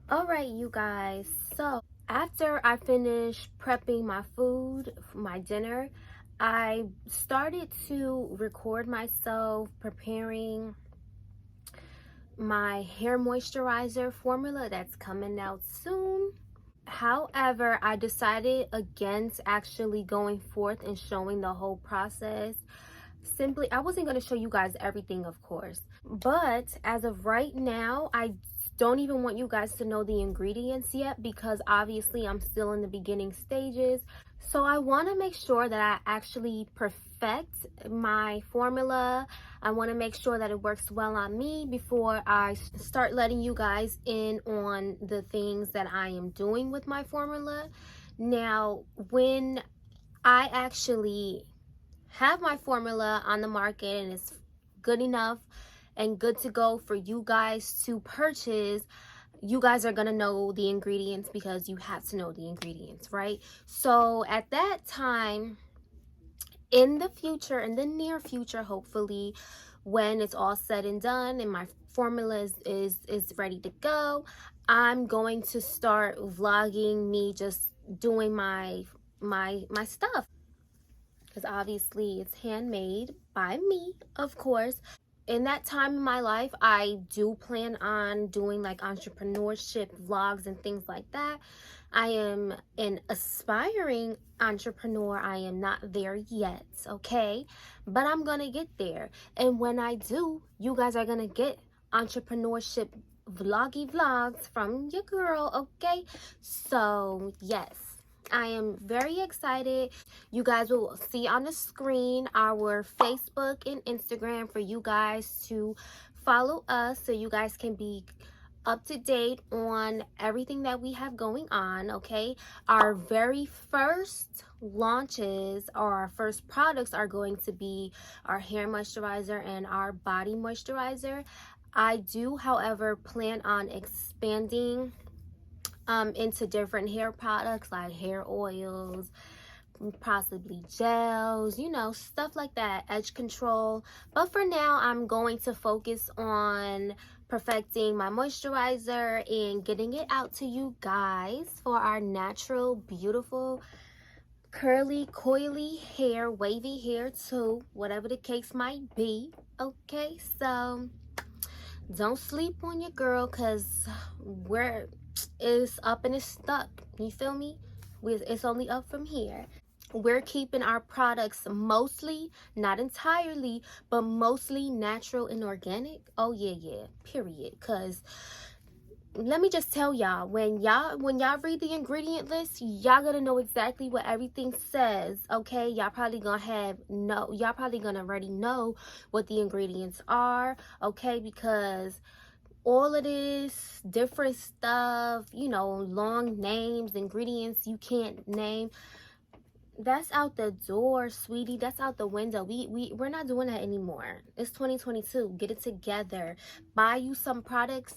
Alright, you guys, so after I finished prepping my food for my dinner, I started to record myself preparing my hair moisturizer formula that's coming out soon. However, I decided against actually going forth and showing the whole process. Simply, I wasn't going to show you guys everything, of course, but as of right now, I don't even want you guys to know the ingredients yet, because obviously I'm still in the beginning stages. So I want to make sure that I actually perfect my formula. I want to make sure that it works well on me before I start letting you guys in on the things that I am doing with my formula. Now, when I actually have my formula on the market and it's good enough and good to go for you guys to purchase, you guys are gonna know the ingredients, because you have to know the ingredients, right? So at that time, in the future, in the near future, hopefully, when it's all said and done and my formula is ready to go, I'm going to start vlogging me just doing my stuff, because obviously it's handmade by me, of course. In that time in my life, I do plan on doing like entrepreneurship vlogs and things like that. I am an aspiring entrepreneur. I am not there yet, okay? But I'm gonna get there. And when I do, you guys are gonna get entrepreneurship vloggy vlogs from your girl, okay? So yes, I am very excited. You guys will see on the screen our Facebook and Instagram for you guys to follow us, so you guys can be up to date on everything that we have going on, okay? Our very first launches, or our first products, are going to be our hair moisturizer and our body moisturizer. I do, however, plan on expanding into different hair products like hair oils, possibly gels, you know, stuff like that, edge control. But for now, I'm going to focus on perfecting my moisturizer and getting it out to you guys for our natural, beautiful, curly, coily hair, wavy hair too, whatever the case might be. Okay, so don't sleep on your girl, because it's up and it's stuck. You feel me? It's only up from here. We're keeping our products mostly, not entirely, but mostly natural and organic. Oh yeah, period. Because let me just tell y'all, when y'all read the ingredient list, y'all gonna know exactly what everything says, okay? Y'all probably gonna already know what the ingredients are, okay? Because all of this different stuff, you know, long names, ingredients you can't name, that's out the door, sweetie. That's out the window. We're not doing that anymore. It's 2022. Get it together. Buy you some products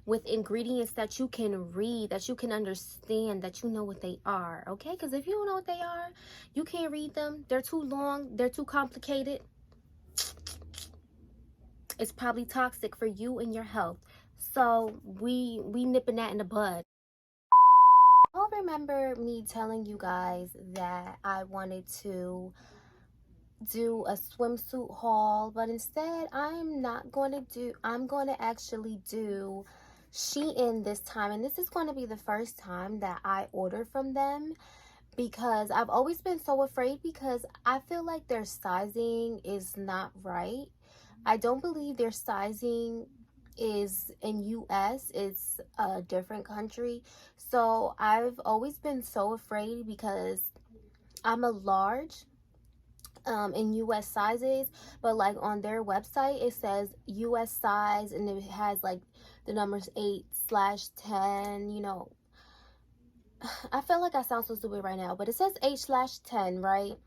with ingredients that you can read, that you can understand, that you know what they are, okay? Because if you don't know what they are, you can't read them. They're too long. They're too complicated. It's probably toxic for you and your health. So we nipping that in the bud. Y'all remember me telling you guys that I wanted to do a swimsuit haul, but instead I'm going to actually do Shein this time, and this is going to be the first time that I order from them, because I've always been so afraid, because I feel like their sizing is not right. I don't believe their sizing is in US. It's a different country. So I've always been so afraid, because I'm a large, in US sizes, but like on their website it says US size, and it has like the numbers 8/10. You know, I feel like I sound so stupid right now, but it says 8/10, right?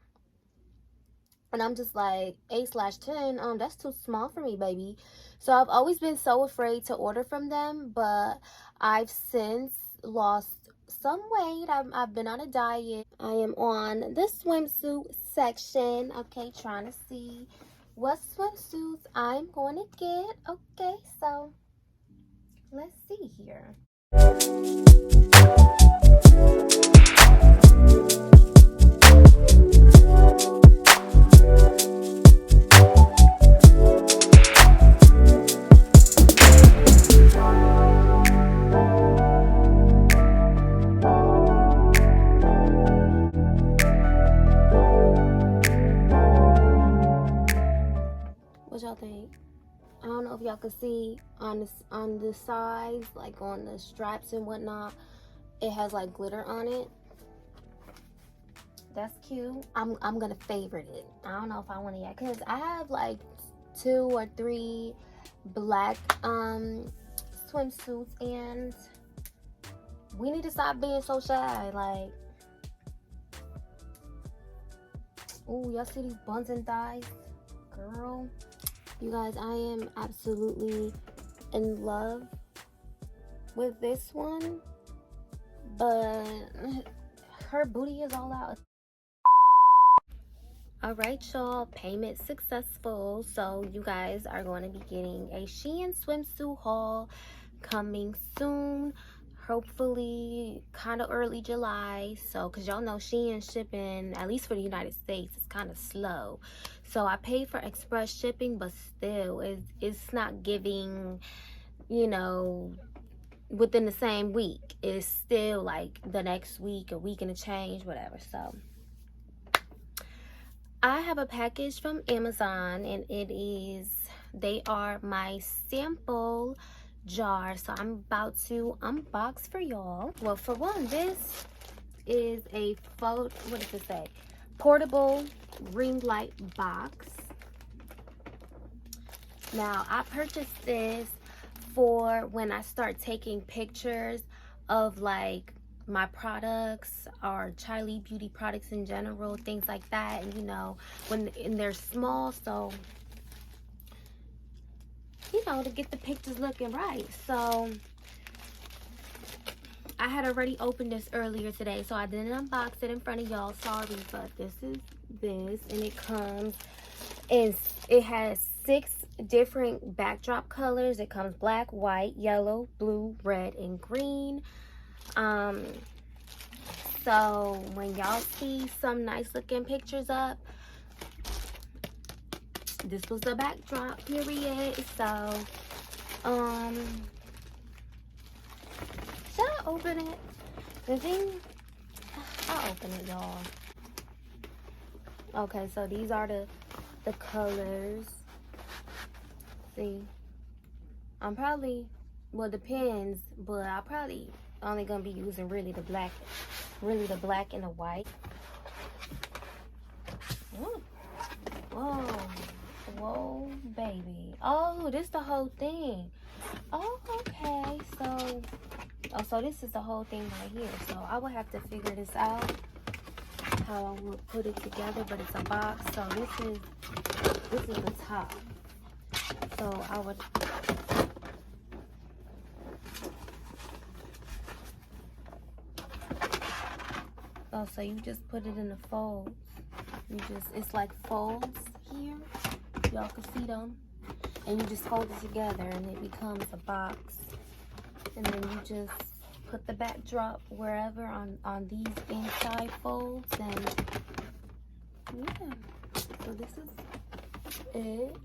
And I'm just like, 8/10, that's too small for me, baby. So I've always been so afraid to order from them, but I've since lost some weight. I've been on a diet. I am on the swimsuit section, okay, trying to see what swimsuits I'm going to get. Okay, so let's see here. What y'all think? I don't know if y'all can see on the sides, like on the straps and whatnot, it has like glitter on it. That's cute. I'm gonna favorite it. I don't know if I want to yet, because I have like 2 or 3 black swimsuits, and we need to stop being so shy. Like, oh, y'all see these buns and thighs, girl? You guys, I am absolutely in love with this one, but her booty is all out. All right, y'all, payment successful. So you guys are going to be getting a Shein swimsuit haul coming soon, hopefully kind of early July. So because y'all know Shein shipping, at least for the United States, is kind of slow. So I paid for express shipping, but still it's not giving, you know, within the same week. It's still like the next week, a week and a change, whatever. So I have a package from Amazon, and they are my sample jar. So I'm about to unbox for y'all. Well, for one, this is a what does it say? Portable ring light box. Now, I purchased this for when I start taking pictures of like my products or chaileebeauty products in general, things like that. And you know, and they're small, so you know, to get the pictures looking right. So I had already opened this earlier today, so I didn't unbox it in front of y'all. Sorry, but this is this, and it has 6 different backdrop colors. It comes black, white, yellow, blue, red, and green. So when y'all see some nice looking pictures up, this was the backdrop, period. So should I open it? The thing, I'll open it, y'all. Okay, so these are the colors. See, I'm probably, well, depends, but I probably only gonna be using really the black and the white. Ooh. Whoa, baby. Oh, this the whole thing. Oh, okay. So this is the whole thing right here. So I would have to figure this out, how I would put it together, but it's a box. So this is the top. So I would, oh, so you just put it in the folds. It's like folds here. Y'all can see them. And you just fold it together and it becomes a box. And then you just put the backdrop wherever on these inside folds. And yeah, so this is it.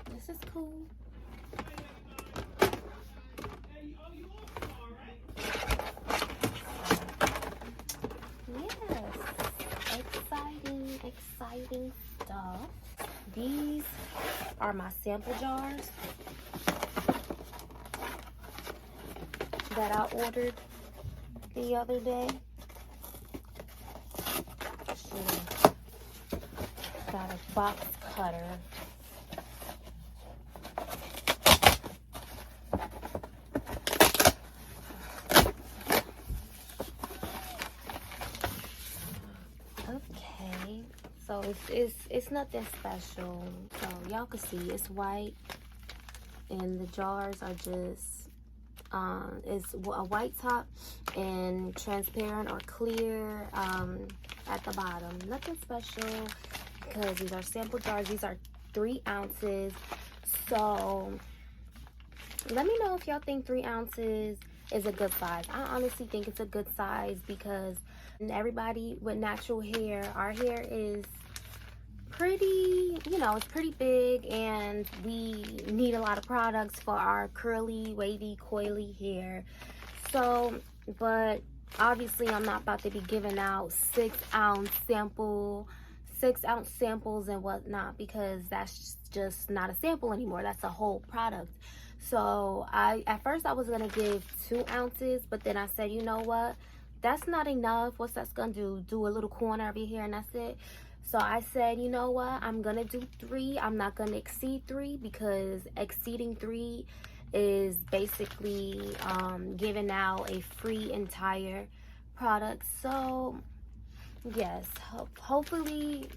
This is cool. Yes, exciting stuff. These are my sample jars that I ordered the other day. Gotta box cutter. Okay, so it's nothing special. So y'all can see it's white, and the jars are just it's a white top and transparent or clear at the bottom. Nothing special because these are sample jars. These are 3 ounces. So let me know if y'all think 3 ounces is a good size. I honestly think it's a good size because everybody with natural hair, our hair is pretty, you know, it's pretty big, and we need a lot of products for our curly, wavy, coily hair. So, but obviously I'm not about to be giving out 6 ounce samples and whatnot, because that's just not a sample anymore. That's a whole product. So at first I was gonna give 2 ounces, but then I said, you know what, that's not enough. What's that's gonna do a little corner of your hair and that's it. So I said, you know what, I'm gonna do 3. I'm not gonna exceed 3, because exceeding 3 is basically giving out a free entire product. So yes, hopefully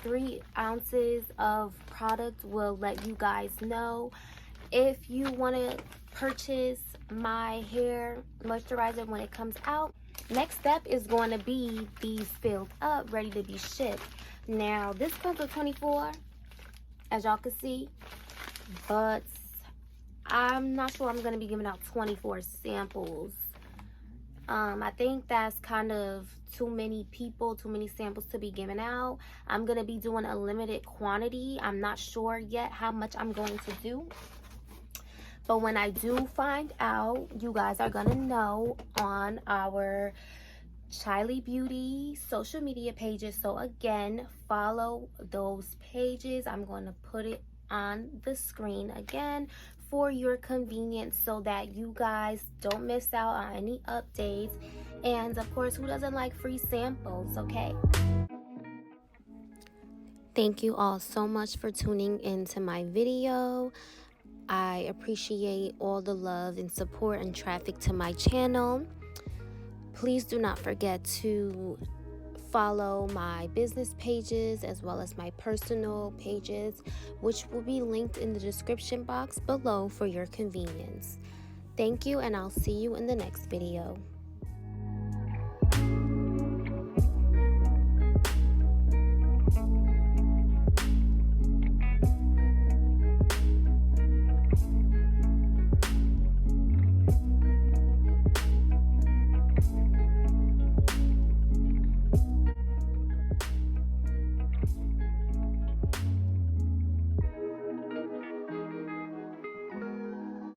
3 ounces of product will let you guys know if you want to purchase my hair moisturizer when it comes out. Next step is going to be these filled up, ready to be shipped. Now this comes with 24, as y'all can see, but I'm not sure I'm going to be giving out 24 samples. I think that's kind of too many people, too many samples to be given out. I'm going to be doing a limited quantity. I'm not sure yet how much I'm going to do, but when I do find out, you guys are going to know on our chaileebeauty social media pages. So again, follow those pages. I'm going to put it on the screen again for your convenience, so that you guys don't miss out on any updates. And of course, who doesn't like free samples? Okay, thank you all so much for tuning into my video. I appreciate all the love and support and traffic to my channel. Please do not forget to follow my business pages as well as my personal pages, which will be linked in the description box below for your convenience. Thank you, and I'll see you in the next video.